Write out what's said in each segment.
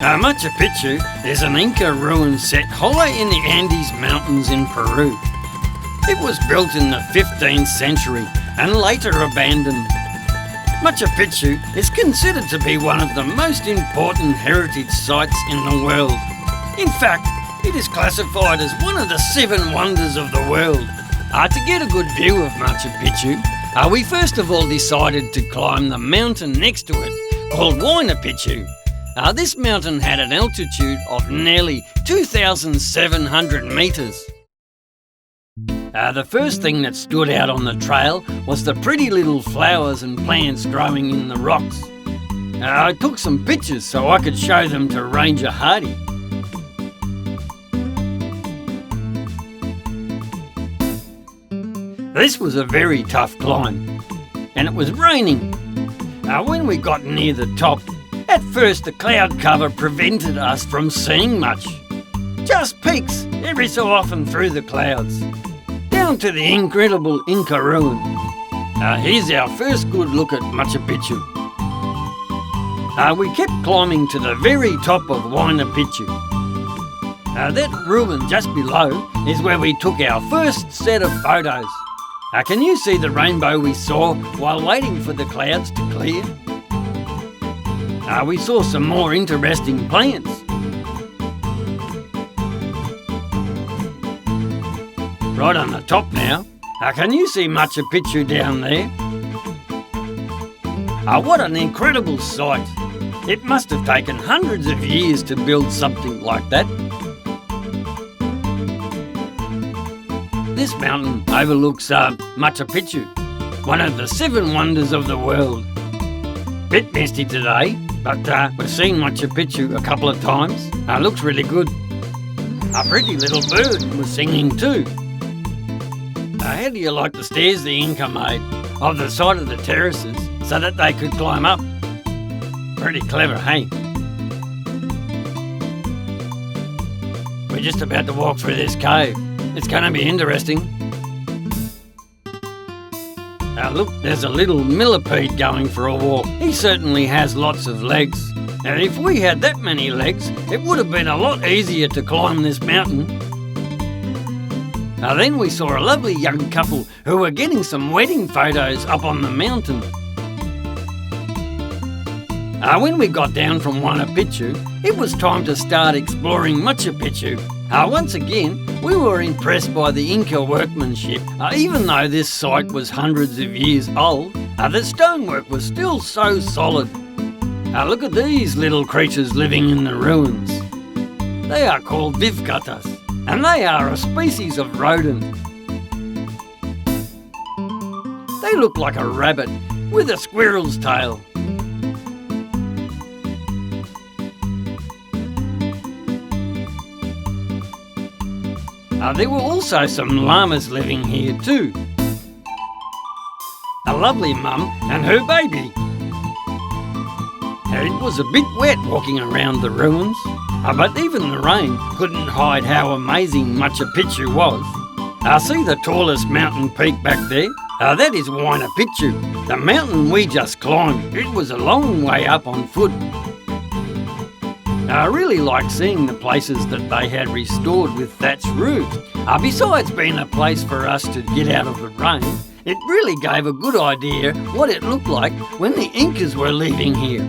Machu Picchu is an Inca ruin set high in the Andes Mountains in Peru. It was built in the 15th century and later abandoned. Machu Picchu is considered to be one of the most important heritage sites in the world. In fact, it is classified as one of the 7 wonders of the world. To get a good view of Machu Picchu, we first of all decided to climb the mountain next to it, called Watnapiccu. This mountain had an altitude of nearly 2,700 metres. The first thing that stood out on the trail was the pretty little flowers and plants growing in the rocks. I took some pictures so I could show them to Ranger Hardy. This was a very tough climb, and it was raining. When we got near the top, at first the cloud cover prevented us from seeing much. Just peeks every so often through the clouds, down to the incredible Inca ruin. Here's our first good look at Machu Picchu. We kept climbing to the very top of Watnapiccu. That ruin just below is where we took our first set of photos. Can you see the rainbow we saw while waiting for the clouds to clear? We saw some more interesting plants. Right on the top now. Can you see Machu Picchu down there? What an incredible sight. It must have taken hundreds of years to build something like that. This mountain overlooks Machu Picchu, one of the 7 wonders of the world. Bit misty today, but we've seen Machu Picchu a couple of times. Looks really good. A pretty little bird was singing too. How do you like the stairs the Inca made of the side of the terraces so that they could climb up? Pretty clever, hey? We're just about to walk through this cave. It's going to be interesting. Look, there's a little millipede going for a walk. He certainly has lots of legs. And if we had that many legs, it would have been a lot easier to climb this mountain. Then we saw a lovely young couple who were getting some wedding photos up on the mountain. When we got down from Watnapiccu, it was time to start exploring Machu Picchu. Once again, we were impressed by the Inca workmanship. Even though this site was hundreds of years old, the stonework was still so solid. Look at these little creatures living in the ruins. They are called vivgatas, and they are a species of rodent. They look like a rabbit with a squirrel's tail. There were also some llamas living here too. A lovely mum and her baby. It was a bit wet walking around the ruins, but even the rain couldn't hide how amazing Machu Picchu was. See the tallest mountain peak back there? That is Watnapiccu, the mountain we just climbed. It was a long way up on foot. I really liked seeing the places that they had restored with thatched roofs. Besides being a place for us to get out of the rain, it really gave a good idea what it looked like when the Incas were living here.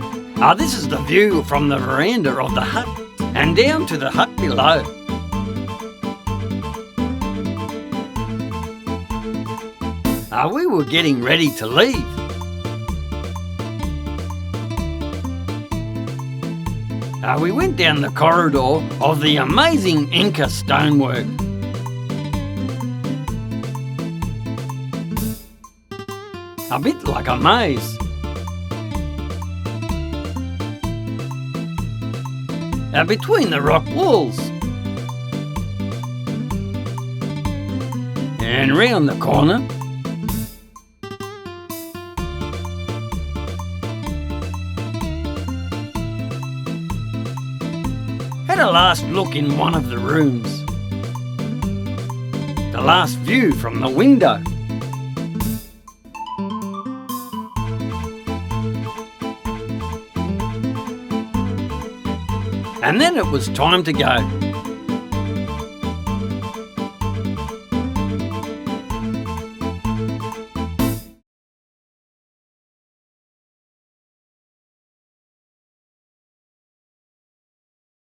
This is the view from the veranda of the hut and down to the hut below. We were getting ready to leave. We went down the corridor of the amazing Inca stonework. A bit like a maze. Between the rock walls. And round the corner. Had a last look in one of the rooms. The last view from the window. and then it was time to go.